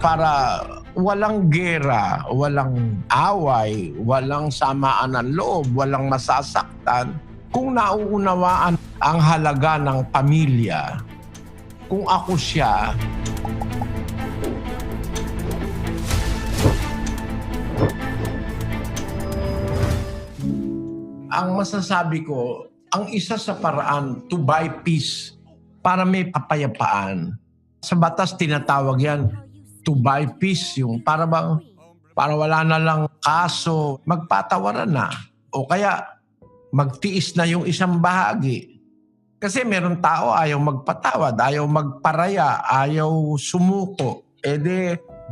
para walang gera, walang away, walang samaan ng loob, walang masasaktan. Kung nauunawaan ang halaga ng pamilya, kung ako siya, ang masasabi ko, ang isa sa paraan to buy peace para may kapayapaan. Sa batas tinatawag yan, to buy peace, yung para wala na lang kaso, magpatawaran na. O kaya magtiis na yung isang bahagi. Kasi meron tao ayaw magpatawad, ayaw magparaya, ayaw sumuko.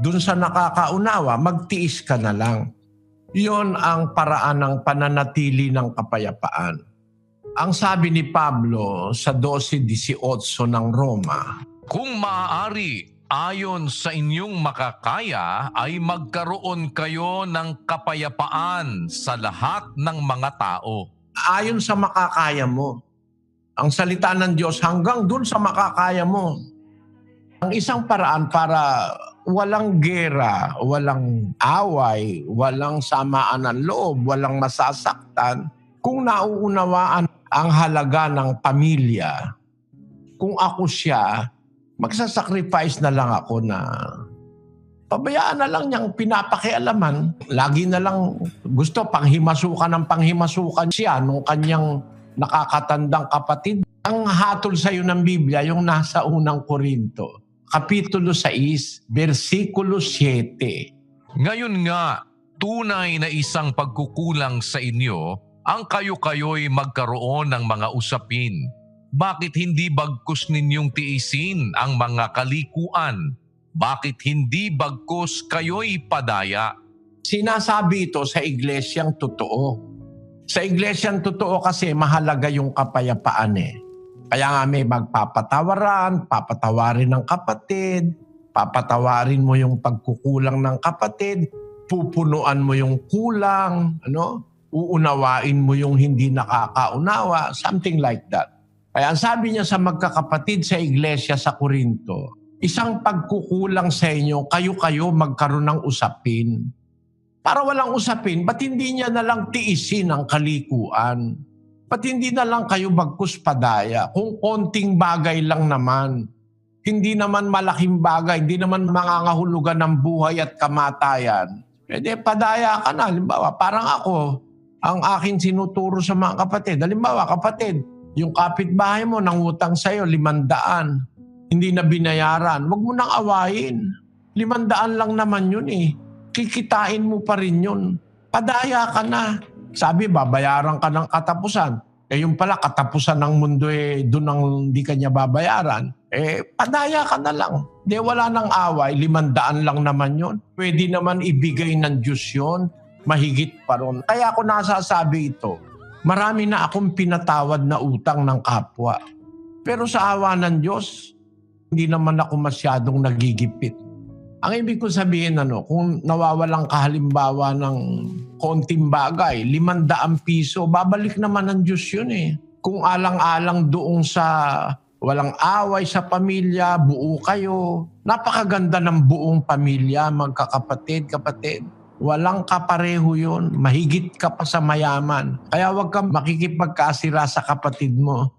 Dun sa nakakaunawa, magtiis ka na lang. Yon ang paraan ng pananatili ng kapayapaan. Ang sabi ni Pablo sa 12:18 ng Roma, Kung maaari, ayon sa inyong makakaya, ay magkaroon kayo ng kapayapaan sa lahat ng mga tao. ayon sa makakaya mo. Ang salita ng Diyos hanggang dun sa makakaya mo. Ang isang paraan para walang gera, walang away, walang samaan ng loob, walang masasaktan, kung nauunawaan ang halaga ng pamilya, kung ako siya, magsasacrifice na lang ako na pabayaan na lang niyang pinapakialaman. Lagi na lang gusto panghimasukan ng panghimasukan siya nung kanyang nakakatandang kapatid. Ang hatol sa iyo ng Biblia, yung nasa unang Korinto, Kapitulo 6, versikulo 7. Ngayon nga, tunay na isang pagkukulang sa inyo ang kayo-kayo'y magkaroon ng mga usapin. Bakit hindi bagkus ninyong tiisin ang mga kalikuan? Bakit hindi bagkus kayo'y padaya? Sinasabi ito sa iglesyang totoo. Sa iglesyang totoo kasi mahalaga yung kapayapaan eh. Kaya nga may magpapatawaran, papatawarin ng kapatid, papatawarin mo yung pagkukulang ng kapatid, pupunuan mo yung kulang, uunawain mo yung hindi nakakaunawa, something like that. Kaya ang sabi niya sa magkakapatid sa iglesia sa Korinto, isang pagkukulang sa inyo, kayo-kayo magkaroon ng usapin. Para walang usapin, ba't hindi niya nalang tiisin ang kalikuan? Ba't hindi na lang kayo bagkus padaya? Kung konting bagay lang naman, hindi naman malaking bagay, hindi naman mangangahulugan ng buhay at kamatayan, padaya ka na. Halimbawa, parang ako, ang akin sinuturo sa mga kapatid. Halimbawa, kapatid, yung kapitbahay mo nangutang sa'yo 500, hindi na binayaran, wag mo nang awayin. 500 lang naman yun eh. Kikitain mo pa rin yun. Padaya ka na. Sabi, babayaran ka ng katapusan. Yung pala, katapusan ng mundo doon ang hindi ka niya babayaran. Padaya ka na lang. Wala nang away, 500 lang naman yun. Pwede naman ibigay ng Diyos yun. Mahigit pa ron. Kaya ako nasasabi ito, marami na akong pinatawad na utang ng kapwa. Pero sa awa ng Diyos, hindi naman ako masyadong nagigipit. Ang ibig ko sabihin, kung nawawalan ka halimbawa ng konting bagay, 500 piso, babalik naman ng Diyos yun eh. Kung alang-alang doong sa walang away sa pamilya, buo kayo. Napakaganda ng buong pamilya, magkakapatid, kapatid. Walang kapareho yun. Mahigit ka pa sa mayaman. Kaya huwag kang makikipagkasira sa kapatid mo.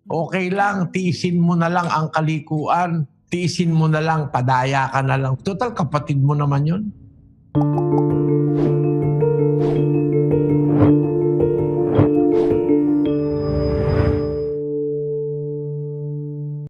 Okay lang, tiisin mo na lang ang kalikuan. Tiisin mo na lang, padaya ka na lang. Total, kapatid mo naman yun.